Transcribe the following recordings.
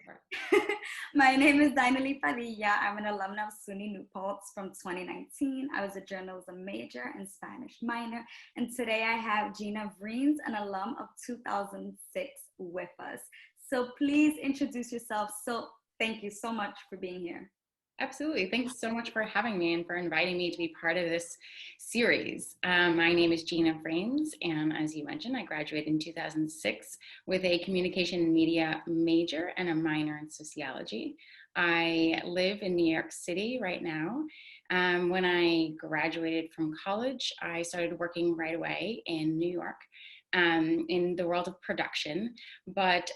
Sure. My name is Dynahlee Padilla. I'm an alumna of SUNY New Paltz from 2019. I was a journalism major and Spanish minor. And today I have Gina Vriens, an alum of 2006, with us. So please introduce yourself. So thank you so much for being here. Absolutely. Thanks so much for having me and for inviting me to be part of this series. My name is Gina Vriens, and as you mentioned, I graduated in 2006 with a communication and media major and a minor in sociology. I live in New York City right now. When I graduated from college, I started working right away in New York. In the world of production, but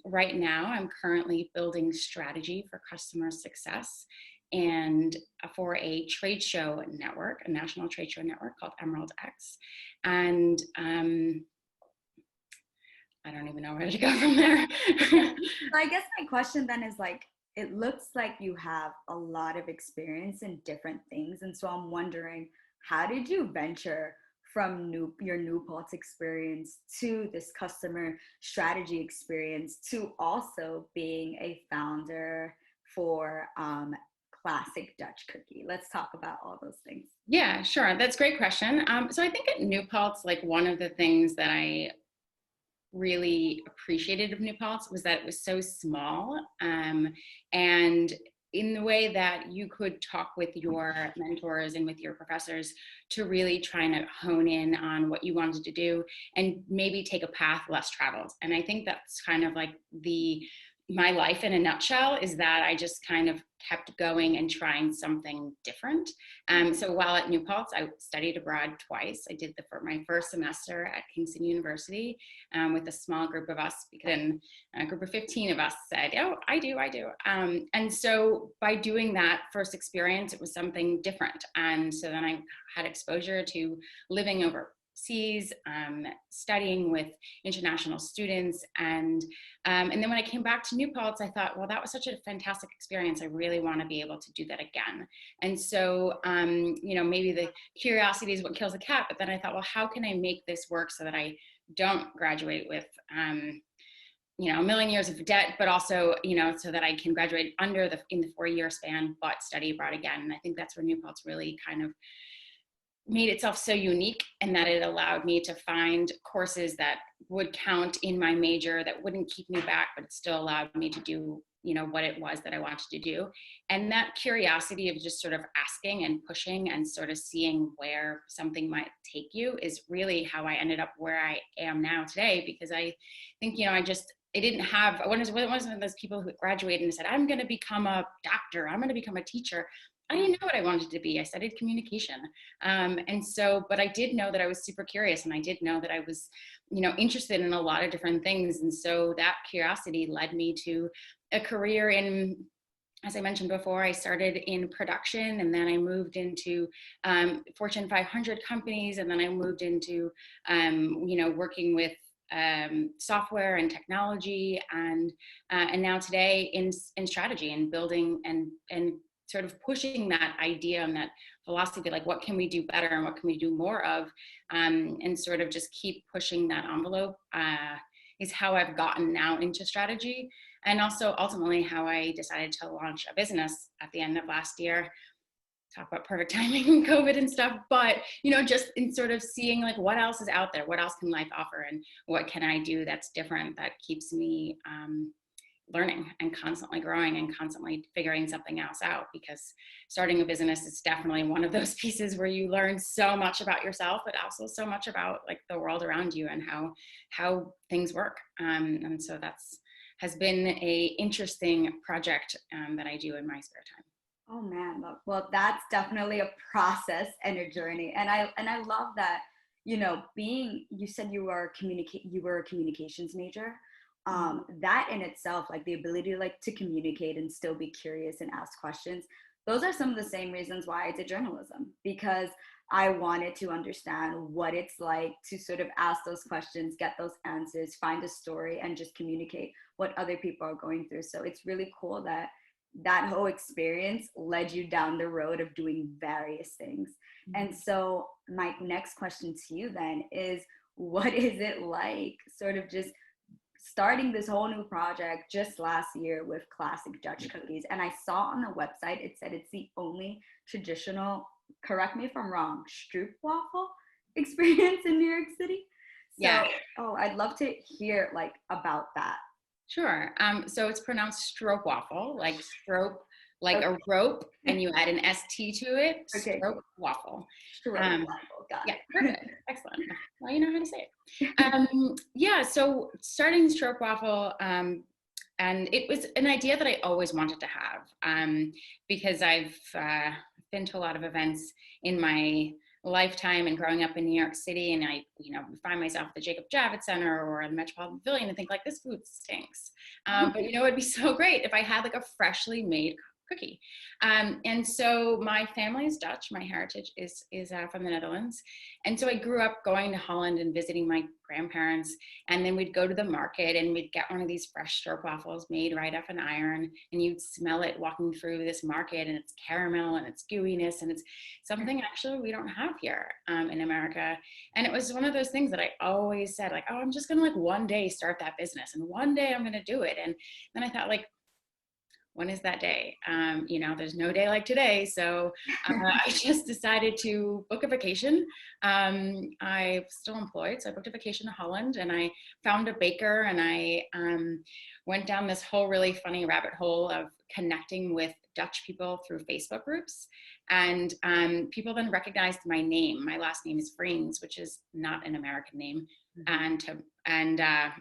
right now I'm currently building strategy for customer success and for a trade show network, a national trade show network called Emerald X. And I don't even know where to go from there. So I guess my question then is it looks like you have a lot of experience in different things. And so I'm wondering, how did you venture from your New Paltz experience to this customer strategy experience to also being a founder for Classic Dutch Cookie? Let's talk about all those things. Yeah, sure. That's a great question. So I think at New Paltz, like one of the things that I really appreciated of New Paltz was that it was so small, and in the way that you could talk with your mentors and with your professors to really try and hone in on what you wanted to do and maybe take a path less traveled. And I think that's kind of like my life in a nutshell, is that I just kind of kept going and trying something different. So while at New Paltz, I studied abroad twice. I did my first semester at Kingston University with a small group of us, because then a group of 15 of us said, oh, I do. And so by doing that first experience, it was something different. And so then I had exposure to living overseas, studying with international students, and then when I came back to New Paltz, I thought, well, that was such a fantastic experience. I really want to be able to do that again. And so, maybe the curiosity is what kills a cat. But then I thought, well, how can I make this work so that I don't graduate with, a million years of debt, but also, so that I can graduate in the 4-year span, but study abroad again. And I think that's where New Paltz really kind of made itself so unique, and that it allowed me to find courses that would count in my major, that wouldn't keep me back, but it still allowed me to do, what it was that I wanted to do. And that curiosity of just sort of asking and pushing and sort of seeing where something might take you is really how I ended up where I am now today, because I think, I wasn't one of those people who graduated and said, I'm going to become a doctor, I'm going to become a teacher. I didn't know what I wanted to be. I studied communication. But I did know that I was super curious, and I did know that I was, interested in a lot of different things. And so that curiosity led me to a career in, as I mentioned before, I started in production, and then I moved into Fortune 500 companies. And then I moved into, working with software and technology, and now today in strategy and building and sort of pushing that idea and that philosophy, like what can we do better and what can we do more of, and sort of just keep pushing that envelope is how I've gotten now into strategy, and also ultimately how I decided to launch a business at the end of last year. Talk about perfect timing and COVID and stuff, but just in sort of seeing like what else is out there, what else can life offer, and what can I do that's different, that keeps me learning and constantly growing and constantly figuring something else out. Because starting a business is definitely one of those pieces where you learn so much about yourself, but also so much about like the world around you and how things work. And so has been a interesting project that I do in my spare time. Oh man, well, that's definitely a process and a journey. And I love that, you said you were a communications major. That in itself, like the ability to communicate and still be curious and ask questions, those are some of the same reasons why I did journalism, because I wanted to understand what it's like to sort of ask those questions, get those answers, find a story, and just communicate what other people are going through. So it's really cool that whole experience led you down the road of doing various things. Mm-hmm. And so my next question to you then is, what is it like sort of just starting this whole new project just last year with classic Dutch cookies. And I saw on the website, it said it's the only traditional, correct me if I'm wrong, stroopwafel experience in New York City. So, Yeah. I'd love to hear like about that. Sure. So it's pronounced stroopwafel, like stroop, like Okay. a rope, and you add an ST to it. Okay. Stroopwafel. Stroopwafel. Got Yeah, it. perfect. Excellent. Well, you know how to say it. Yeah, so starting stroopwafel, and it was an idea that I always wanted to have, because I've been to a lot of events in my lifetime and growing up in New York City, and I, find myself at the Jacob Javits Center or the Metropolitan Pavilion and think like, this food stinks. But it'd be so great if I had like a freshly made cookie. And so my family is Dutch. My heritage is from the Netherlands. And so I grew up going to Holland and visiting my grandparents. And then we'd go to the market and we'd get one of these fresh stroopwafels made right off an iron. And you'd smell it walking through this market, and it's caramel and it's gooiness. And it's something actually we don't have here in America. And it was one of those things that I always said, like, oh, I'm just going to like one day start that business. And one day I'm going to do it. And then I thought, like, when is that day? There's no day like today. So I just decided to book a vacation. I'm still employed, so I booked a vacation to Holland, and I found a baker, and I went down this whole really funny rabbit hole of connecting with Dutch people through Facebook groups. And people then recognized my name. My last name is Vriens, which is not an American name.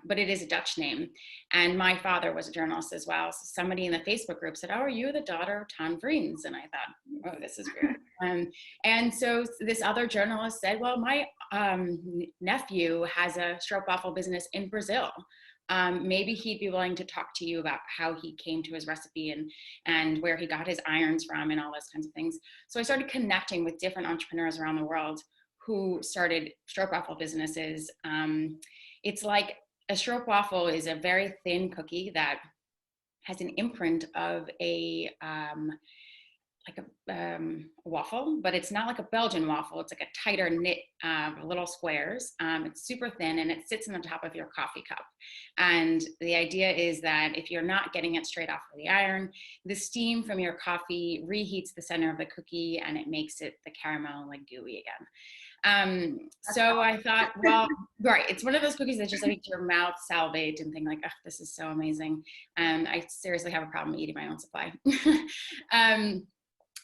But it is a Dutch name. And my father was a journalist as well. So somebody in the Facebook group said, oh, are you the daughter of Ton Vriens? And I thought, oh, this is weird. And so this other journalist said, well, my nephew has a stroopwafel business in Brazil. Maybe he'd be willing to talk to you about how he came to his recipe and where he got his irons from and all those kinds of things. So I started connecting with different entrepreneurs around the world who started stroopwafel businesses. It's like a stroopwafel is a very thin cookie that has an imprint of a waffle, but it's not like a Belgian waffle. It's like a tighter knit, little squares. It's super thin, and it sits on the top of your coffee cup. And the idea is that if you're not getting it straight off of the iron, the steam from your coffee reheats the center of the cookie, and it makes it the caramel like gooey again. So I thought, well, right, it's one of those cookies that just makes your mouth salivate and think like, oh, this is so amazing. And I seriously have a problem eating my own supply.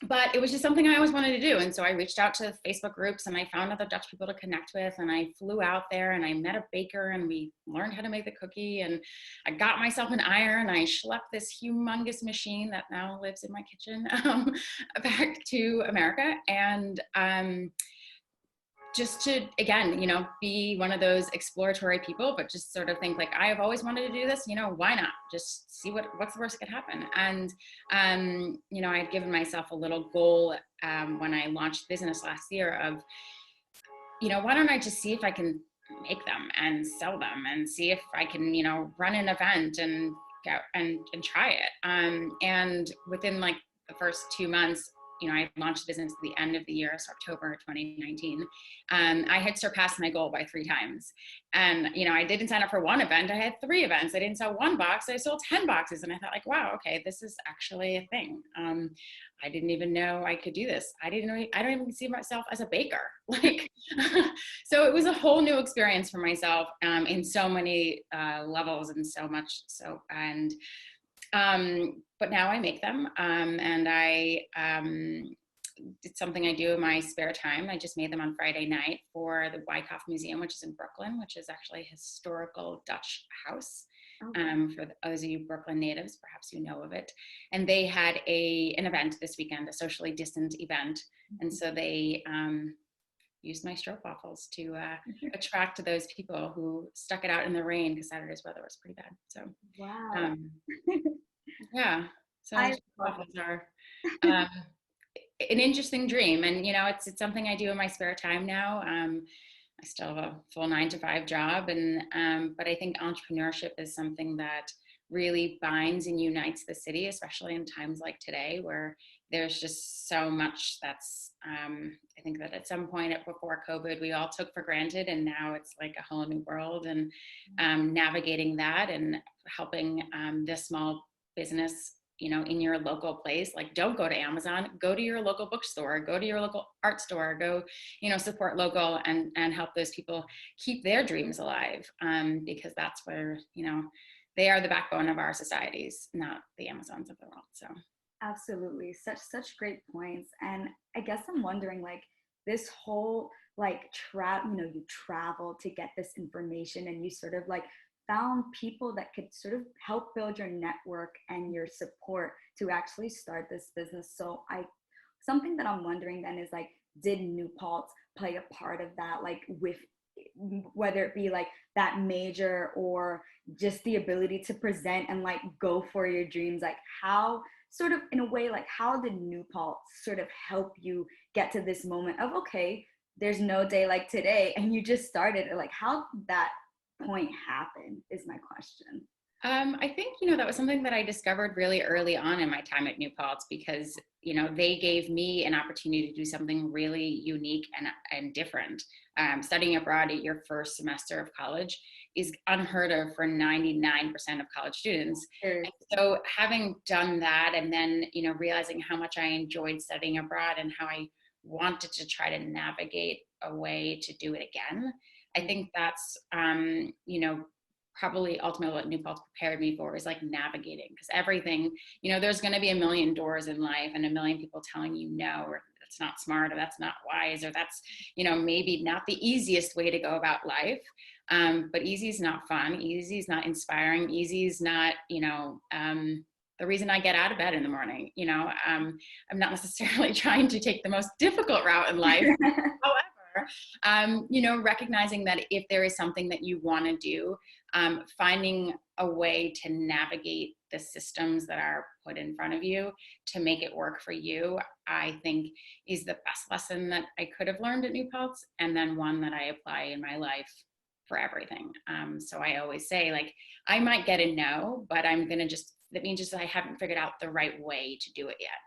But it was just something I always wanted to do. And so I reached out to Facebook groups, and I found other Dutch people to connect with, and I flew out there and I met a baker, and we learned how to make the cookie, and I got myself an iron. I schlepped this humongous machine that now lives in my kitchen back to America. And just to, again, be one of those exploratory people, but just sort of think like, I have always wanted to do this, why not? Just see what's the worst that could happen. And, I had given myself a little goal when I launched business last year of, why don't I just see if I can make them and sell them and see if I can, run an event and go and try it. And within like the first 2 months, I launched the business at the end of the year, so October 2019. I had surpassed my goal by 3 times. And, I didn't sign up for one event. I had 3 events. I didn't sell 1 box. I sold 10 boxes. And I thought like, wow, okay, this is actually a thing. I didn't even know I could do this. I don't even see myself as a baker. Like, so it was a whole new experience for myself in so many levels and so much. But now I make them, and it's something I do in my spare time. I just made them on Friday night for the Wyckoff Museum, which is in Brooklyn, which is actually a historical Dutch house. For those of you Brooklyn natives, perhaps you know of it. And they had an event this weekend, a socially distant event. And so they used my stroopwafels to attract those people who stuck it out in the rain, because Saturday's weather was pretty bad. So Wow. yeah, so stroopwafels are an interesting dream, and it's something I do in my spare time now. I still have a full 9-to-5 job, and but I think entrepreneurship is something that really binds and unites the city, especially in times like today, where there's just so much that's, I think that at some point before COVID, we all took for granted, and now it's like a whole new world, and navigating that and helping this small business, in your local place. Like, don't go to Amazon, go to your local bookstore, go to your local art store, go, support local, and help those people keep their dreams alive, because that's where, they are the backbone of our societies, not the Amazons of the world. So Absolutely. Such great points. And I guess I'm wondering, like, this whole like you travel to get this information, and you sort of like found people that could sort of help build your network and your support to actually start this business. So something that I'm wondering then is, like, did New Paltz play a part of that, like, with whether it be like that major or just the ability to present and like go for your dreams? Like, how sort of, in a way, like, how did New Paltz sort of help you get to this moment of, okay, there's no day like today, and you just started? Or like, how did that point happen is my question. I think, that was something that I discovered really early on in my time at New Paltz, because, they gave me an opportunity to do something really unique and different. Studying abroad at your first semester of college is unheard of for 99% of college students. Sure. And so having done that, and then, realizing how much I enjoyed studying abroad and how I wanted to try to navigate a way to do it again, I think that's, probably ultimately what New Paltz prepared me for, is like navigating, because everything, there's going to be a million doors in life and a million people telling you no, or that's not smart, or that's not wise, or that's, maybe not the easiest way to go about life. But easy is not fun. Easy is not inspiring. Easy is not, the reason I get out of bed in the morning. I'm not necessarily trying to take the most difficult route in life. However, recognizing that if there is something that you want to do, finding a way to navigate the systems that are put in front of you to make it work for you, I think is the best lesson that I could have learned at New Paltz, and then one that I apply in my life for everything. So I always say, like, I might get a no, but that means just that I haven't figured out the right way to do it yet.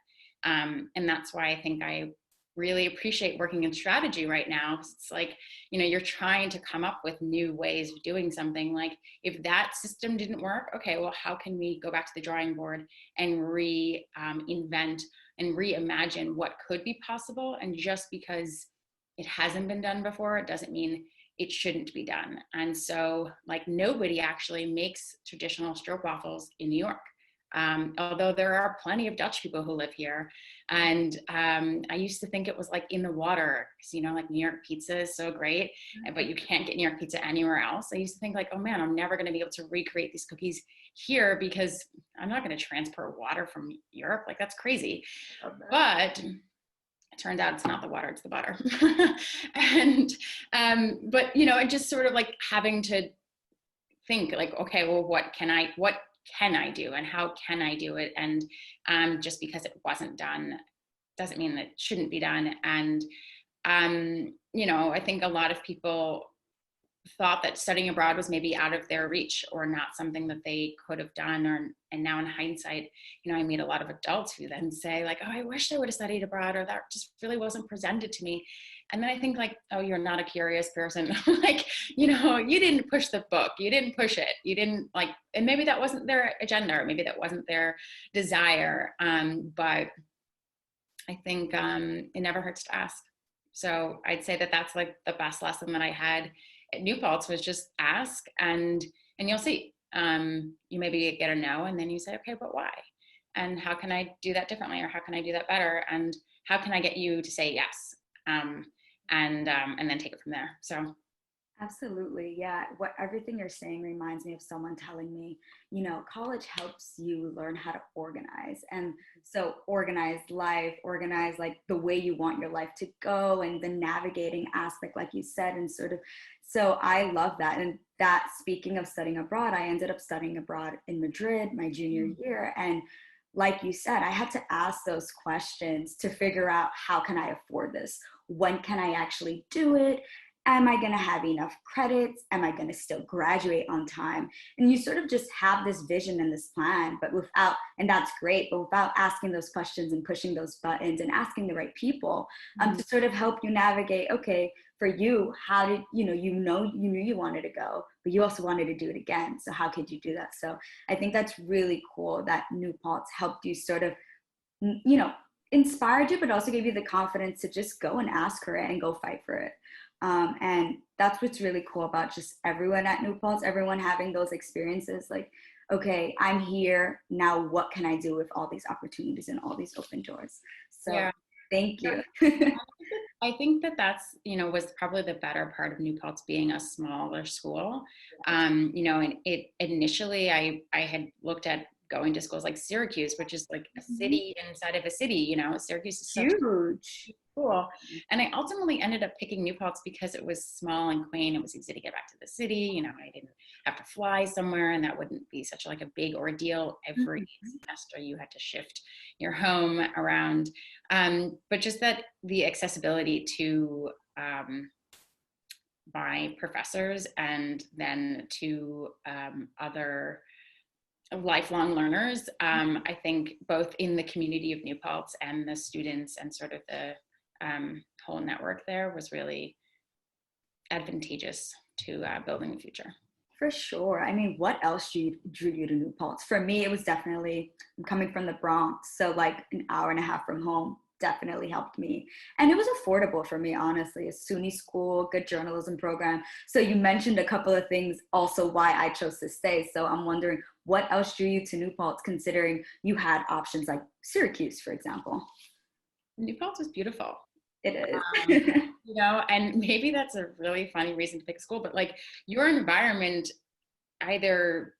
And that's why I think I really appreciate working in strategy right now. It's like, you're trying to come up with new ways of doing something. Like, if that system didn't work, okay, well, how can we go back to the drawing board and invent and reimagine what could be possible? And just because it hasn't been done before, it doesn't mean it shouldn't be done. And so, like, nobody actually makes traditional stroopwafels in New York. Although there are plenty of Dutch people who live here. And I used to think it was like in the water, because, like, New York pizza is so great, but you can't get New York pizza anywhere else. I used to think, like, oh man, I'm never going to be able to recreate these cookies here, because I'm not going to transport water from Europe. Like, that's crazy. But it turns out it's not the water, it's the butter. And, but, I just sort of like having to think, like, okay, well, what can I do, and how can I do it? And just because it wasn't done doesn't mean that it shouldn't be done. And I think a lot of people thought that studying abroad was maybe out of their reach, or not something that they could have done. And now in hindsight, I meet a lot of adults who then say, like, oh, I wish I would have studied abroad, or that just really wasn't presented to me. And then I think, like, oh, you're not a curious person. Like, you didn't push the book, you didn't push it, you didn't, like, and maybe that wasn't their agenda, or maybe that wasn't their desire. But I think it never hurts to ask. So I'd say that that's like the best lesson that I had at New Paltz, was just ask, and you'll see. You maybe get a no, and then you say, okay, but why? And how can I do that differently? Or how can I do that better? And how can I get you to say yes? And then take it from there. So. Absolutely. Yeah. Everything you're saying reminds me of someone telling me, college helps you learn how to organize. And so organize life, organize like the way you want your life to go, and the navigating aspect, like you said, and sort of, so I love that. And that, speaking of studying abroad, I ended up studying abroad in Madrid my junior year. And like you said, I had to ask those questions to figure out, how can I afford this? When can I actually do it? am I going to have enough credits? Am I going to still graduate on time? And you sort of just have this vision and this plan, but without, and that's great, but without asking those questions and pushing those buttons and asking the right people to sort of help you navigate, okay, for you, how did, you knew you wanted to go, but you also wanted to do it again. So how could you do that? So I think that's really cool that New Paltz helped you sort of, inspired you, but also gave you the confidence to just go and ask for it and go fight for it. And that's what's really cool about just everyone at New Paltz, everyone having those experiences like, okay, I'm here, now what can I do with all these opportunities and all these open doors? So yeah. Thank you. I think that that's, was probably the better part of New Paltz being a smaller school. And it initially, I had looked at going to schools like Syracuse, which is like a city inside of a city, Syracuse is huge. Cool. And I ultimately ended up picking New Paltz because it was small and quaint. It was easy to get back to the city. I didn't have to fly somewhere, and that wouldn't be such like a big ordeal. Every semester you had to shift your home around. But just that the accessibility to by professors and then to other lifelong learners, I think both in the community of New Paltz and the students and sort of the whole network there was really advantageous to building the future. For sure. I mean, what else drew you to New Paltz? For me, it was definitely, I'm coming from the Bronx, so like an hour and a half from home definitely helped me. And it was affordable for me, honestly. A SUNY school, good journalism program. So you mentioned a couple of things also why I chose to stay. So I'm wondering, what else drew you to New Paltz, considering you had options like Syracuse, for example? New Paltz was beautiful. It is. And maybe that's a really funny reason to pick school, but like your environment either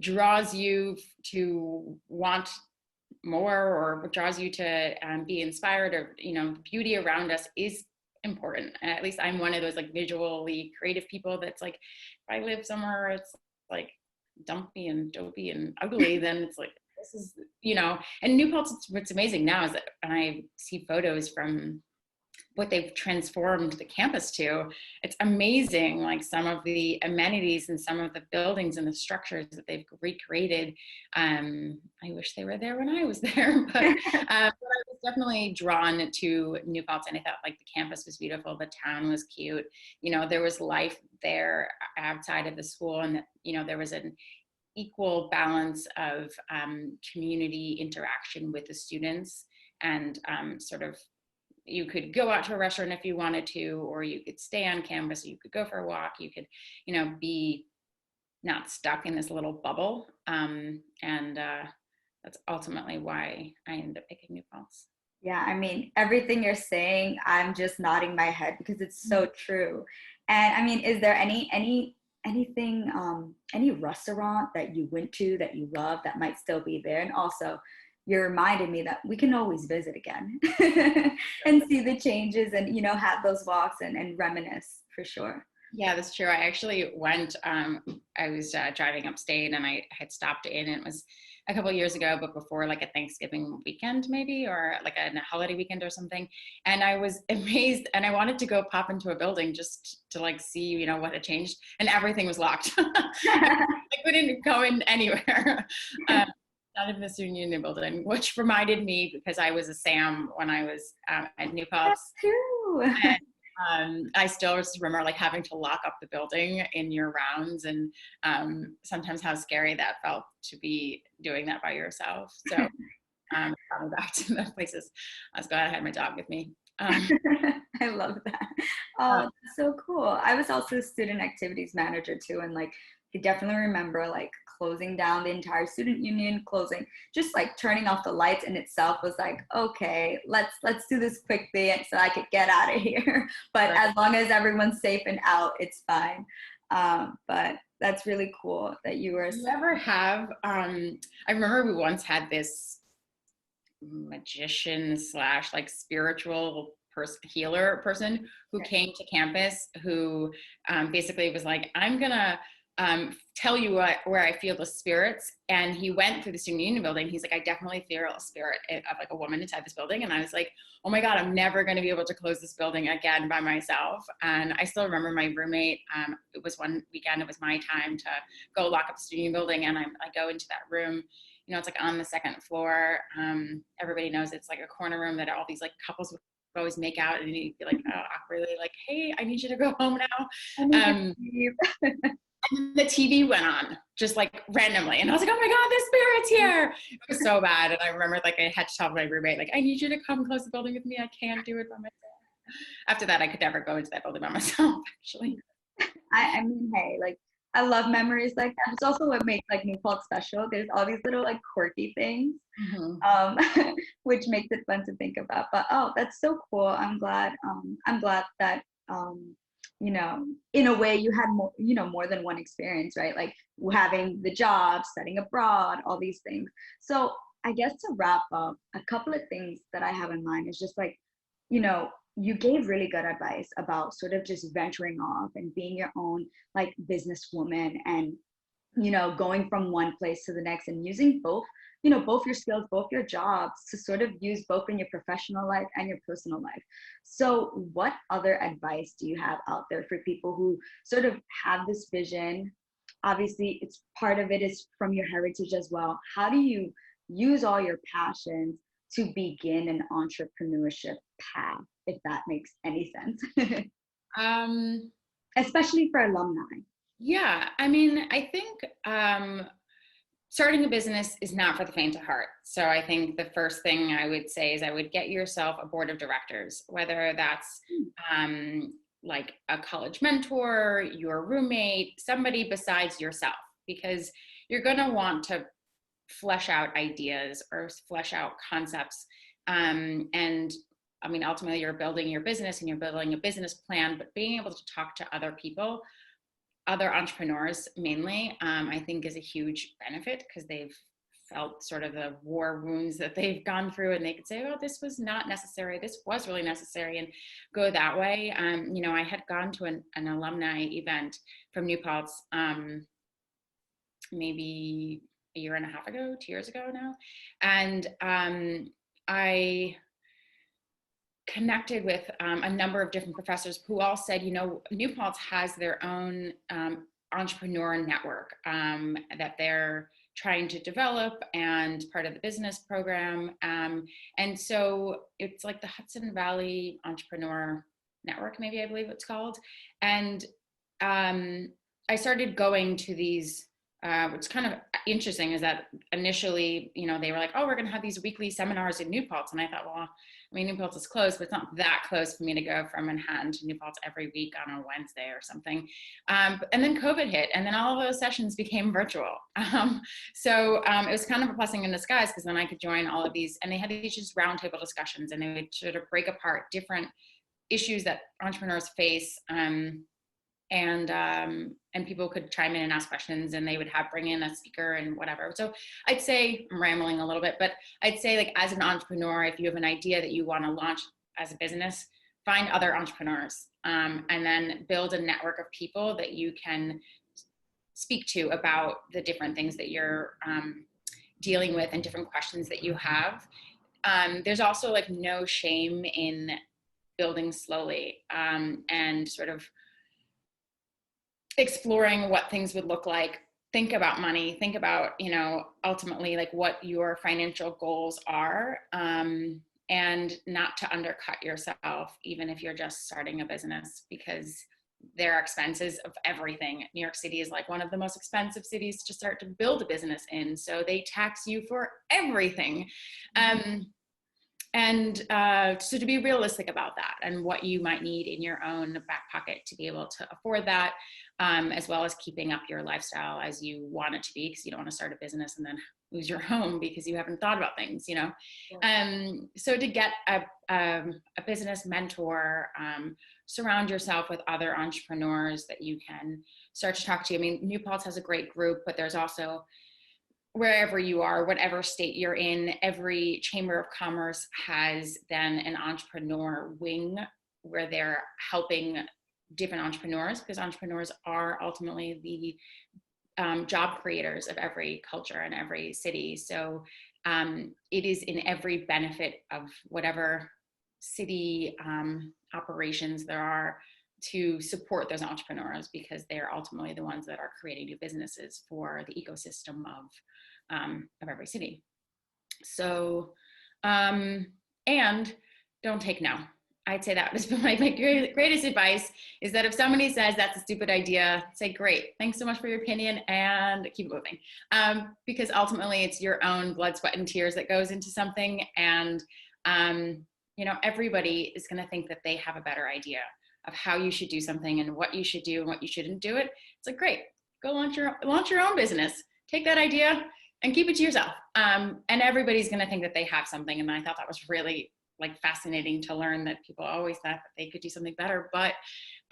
draws you to want more or draws you to be inspired, or the beauty around us is important. And at least I'm one of those like visually creative people that's like, if I live somewhere it's like dumpy and dopey and ugly, then it's like, this is, and New Paltz, what's amazing now is that when I see photos from what they've transformed the campus to, it's amazing. Like some of the amenities and some of the buildings and the structures that they've recreated. I wish they were there when I was there, but I was definitely drawn to New Paltz, and I thought like the campus was beautiful. The town was cute. There was life there outside of the school, and there was an equal balance of community interaction with the students, and sort of you could go out to a restaurant if you wanted to, or you could stay on campus, you could go for a walk, you could be not stuck in this little bubble, and that's ultimately why I ended up picking New Paltz. Yeah, I mean, everything you're saying, I'm just nodding my head because it's so true. And I mean, is there anything, any restaurant that you went to that you love that might still be there? And also, you reminded me that we can always visit again and see the changes and, have those walks and reminisce for sure. Yeah, that's true. I actually went, I was driving upstate, and I had stopped in, and it was a couple of years ago, but before like a Thanksgiving weekend maybe, or like a holiday weekend or something. And I was amazed, and I wanted to go pop into a building just to like see, what had changed, and everything was locked. I couldn't go in anywhere. Out of the SUNY New building, which reminded me, because I was a SAM when I was at New Paltz. That's true. And I still remember like having to lock up the building in your rounds, and sometimes how scary that felt to be doing that by yourself. So coming back to the places, I was glad I had my dog with me. I love that. Oh, that's so cool. I was also a student activities manager too, and like I definitely remember like closing down the entire student union, just like turning off the lights in itself was like, okay, let's do this quickly and so I could get out of here. But right. As long as everyone's safe and out, it's fine. But that's really cool that you were. Do you ever have, I remember we once had this magician / like spiritual healer person who came to campus, who basically was like, I'm gonna tell you where I feel the spirits. And he went through the student union building. He's like, I definitely feel a spirit of like a woman inside this building. And I was like, oh my God, I'm never going to be able to close this building again by myself. And I still remember my roommate, it was one weekend, it was my time to go lock up the student union building. And I go into that room, you know, it's like on the second floor. Everybody knows it's like a corner room that all these like couples would always make out, and you'd be like, oh, awkwardly like, hey, I need you to go home now. And the TV went on just like randomly. And I was like, oh my God, the spirit's here. It was so bad. And I remember like I had to tell my roommate, like, I need you to come close the building with me. I can't do it by myself. After that, I could never go into that building by myself, actually. I mean, hey, like, I love memories like that. It's also what makes like New Paltz special. There's all these little like quirky things, which makes it fun to think about. But oh, that's so cool. I'm glad that you know, in a way you had more, you know, more than one experience, right? Like having the job, studying abroad, all these things. So I guess to wrap up, a couple of things that I have in mind is just like, you know, you gave really good advice about sort of just venturing off and being your own like businesswoman, and, you know, going from one place to the next and using both, you know, both your skills, both your jobs to sort of use both in your professional life and your personal life. So what other advice do you have out there for people who sort of have this vision? Obviously, it's part of it is from your heritage as well. How do you use all your passions to begin an entrepreneurship path, if that makes any sense? Especially for alumni. Yeah, I mean, I think starting a business is not for the faint of heart. So I think the first thing I would say is I would get yourself a board of directors, whether that's like a college mentor, your roommate, somebody besides yourself, because you're going to want to flesh out ideas or flesh out concepts. And I mean, ultimately you're building your business and you're building a business plan, but being able to talk to other people, other entrepreneurs mainly, I think is a huge benefit, because they've felt sort of the war wounds that they've gone through, and they could say, oh, this was not necessary, this was really necessary, and go that way. You know, I had gone to an alumni event from New Paltz maybe a year and a half ago, 2 years ago now. And I connected with a number of different professors who all said, you know, New Paltz has their own entrepreneur network that they're trying to develop and part of the business program. And so it's like the Hudson Valley Entrepreneur Network, maybe I believe it's called. And I started going to these, what's kind of interesting is that initially, you know, they were like, oh, we're going to have these weekly seminars in New Paltz. And I thought, well, I mean, New Paltz is close, but it's not that close for me to go from Manhattan to New Paltz every week on a Wednesday or something. And then COVID hit, and then all of those sessions became virtual. So it was kind of a blessing in disguise, because then I could join all of these, and they had these just roundtable discussions, and they would sort of break apart different issues that entrepreneurs face. And people could chime in and ask questions, and they would bring in a speaker and whatever. So I'd say, I'm rambling a little bit, but I'd say, like, as an entrepreneur, if you have an idea that you want to launch as a business, find other entrepreneurs, and then build a network of people that you can speak to about the different things that you're dealing with and different questions that you have. There's also like no shame in building slowly, and sort of exploring what things would look like. Think about money, think about, you know, ultimately like what your financial goals are, and not to undercut yourself, even if you're just starting a business, because there are expenses of everything. New York City is like one of the most expensive cities to start to build a business in. So they tax you for everything. So to be realistic about that and what you might need in your own back pocket to be able to afford that, as well as keeping up your lifestyle as you want it to be, because you don't want to start a business and then lose your home because you haven't thought about things, you know. So to get a business mentor, surround yourself with other entrepreneurs that you can start to talk to. I mean, New Paltz has a great group, but there's also, wherever you are, whatever state you're in, every chamber of commerce has then an entrepreneur wing where they're helping different entrepreneurs, because entrepreneurs are ultimately the job creators of every culture and every city. So it is in every benefit of whatever city operations there are to support those entrepreneurs, because they are ultimately the ones that are creating new businesses for the ecosystem of every city. So, and don't take no. I'd say that was my greatest advice, is that if somebody says that's a stupid idea, say, great, thanks so much for your opinion, and keep moving. Because ultimately it's your own blood, sweat, and tears that goes into something. And, you know, everybody is going to think that they have a better idea of how you should do something and what you should do and what you shouldn't do it. It's like, great, go launch your own business. Take that idea and keep it to yourself. And everybody's going to think that they have something. And I thought that was really like fascinating to learn, that people always thought that they could do something better. But,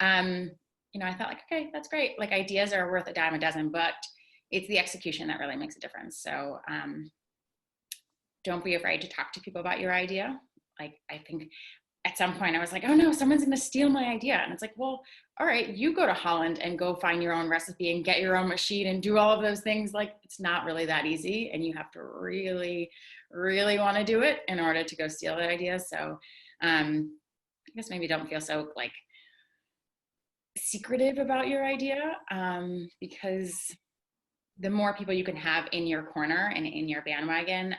you know, I thought like, okay, that's great. Like, ideas are worth a dime a dozen, but it's the execution that really makes a difference. So don't be afraid to talk to people about your idea. Like, I think at some point I was like, oh no, someone's going to steal my idea. And it's like, well, all right, you go to Holland and go find your own recipe and get your own machine and do all of those things. Like, it's not really that easy. And you have to really, really want to do it in order to go steal the idea. So I guess maybe don't feel so like secretive about your idea, because the more people you can have in your corner and in your bandwagon,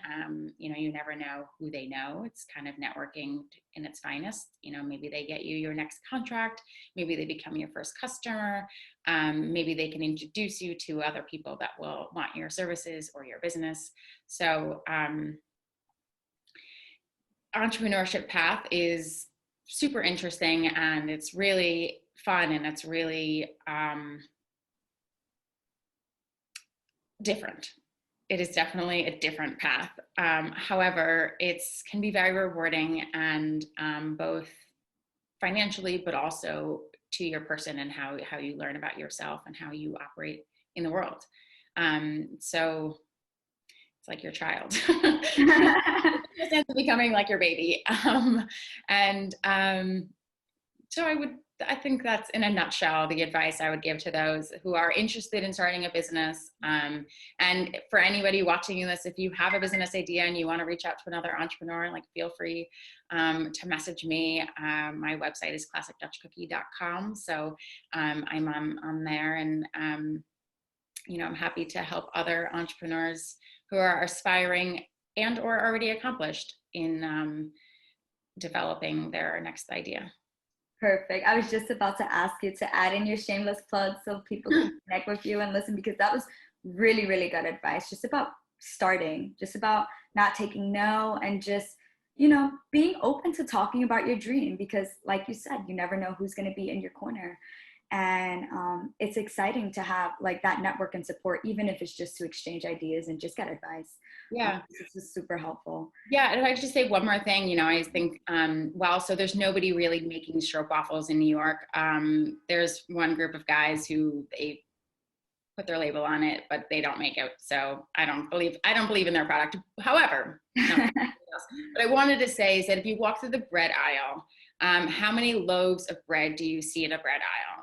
you know, you never know who they know. It's kind of networking in its finest. You know, maybe they get you your next contract. Maybe they become your first customer. Maybe they can introduce you to other people that will want your services or your business. So entrepreneurship path is super interesting, and it's really fun, and it's really different. It is definitely a different path. However, it can be very rewarding, and both financially, but also to your person and how you learn about yourself and how you operate in the world. So it's like your child. It ends up becoming like your baby. So I think that's, in a nutshell, the advice I would give to those who are interested in starting a business. And for anybody watching this, if you have a business idea and you want to reach out to another entrepreneur, like, feel free to message me. My website is classicdutchcookie.com. So I'm on there, and you know, I'm happy to help other entrepreneurs who are aspiring and or already accomplished in developing their next idea. Perfect. I was just about to ask you to add in your shameless plug so people can connect with you and listen, because that was really, really good advice. Just about starting, just about not taking no, and just, you know, being open to talking about your dream, because like you said, you never know who's going to be in your corner. And it's exciting to have like that network and support, even if it's just to exchange ideas and just get advice. Yeah. This is super helpful. Yeah, and if I could just say one more thing, you know, I think, so there's nobody really making stroopwafels in New York. There's one group of guys who they put their label on it, but they don't make it. So I don't believe in their product. However, no, what I wanted to say is that if you walk through the bread aisle, how many loaves of bread do you see in a bread aisle?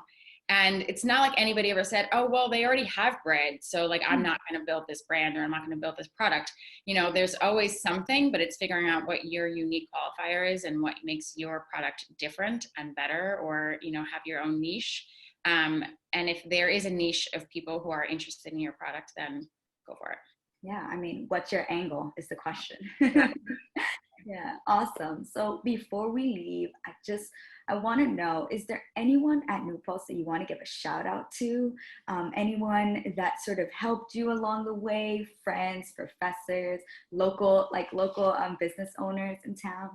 And it's not like anybody ever said, oh, well, they already have bread, so like, I'm not going to build this brand, or I'm not going to build this product. You know, there's always something, but it's figuring out what your unique qualifier is and what makes your product different and better, or, you know, have your own niche. And if there is a niche of people who are interested in your product, then go for it. Yeah, I mean, what's your angle is the question. Yeah, awesome. So before we leave, I want to know, is there anyone at New Paltz that you want to give a shout out to? Anyone that sort of helped you along the way, friends, professors, local business owners in town?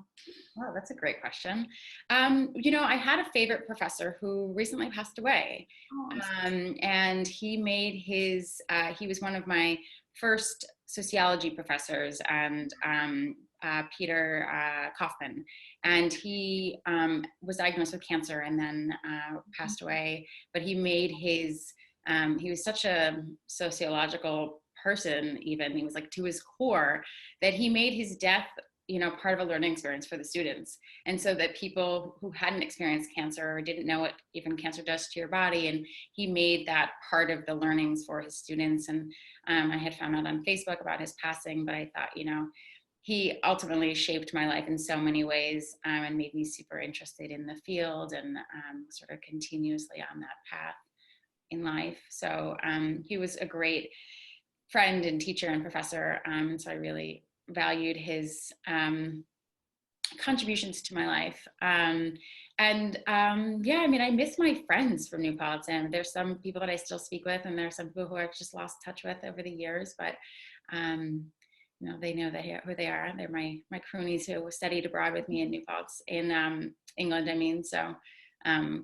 Oh, that's a great question. You know, I had a favorite professor who recently passed away. And he made he was one of my first sociology professors, and Peter Kaufman, and he was diagnosed with cancer and then passed away. But he made he was such a sociological person, even he was like to his core, that he made his death part of a learning experience for the students. And so that people who hadn't experienced cancer or didn't know what even cancer does to your body, and he made that part of the learnings for his students. And I had found out on Facebook about his passing, but I thought, he ultimately shaped my life in so many ways, and made me super interested in the field, and sort of continuously on that path in life. So he was a great friend and teacher and professor. So I really valued his contributions to my life. I miss my friends from New Paltz, and there's some people that I still speak with, and there's some people who I've just lost touch with over the years, but they know who they are. They're my cronies who studied abroad with me in New Paltz, in England, So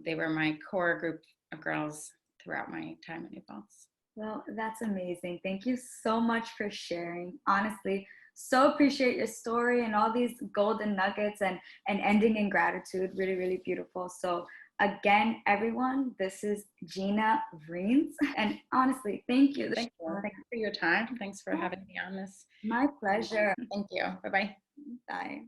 they were my core group of girls throughout my time at New Paltz. Well, that's amazing. Thank you so much for sharing. Honestly, so appreciate your story and all these golden nuggets, and ending in gratitude. Really, really beautiful. So again, everyone, this is Gina Vriens. And honestly, thank you. Thank you. Thanks for your time. Thanks for having me on this. My pleasure. Thank you. Bye-bye. Bye.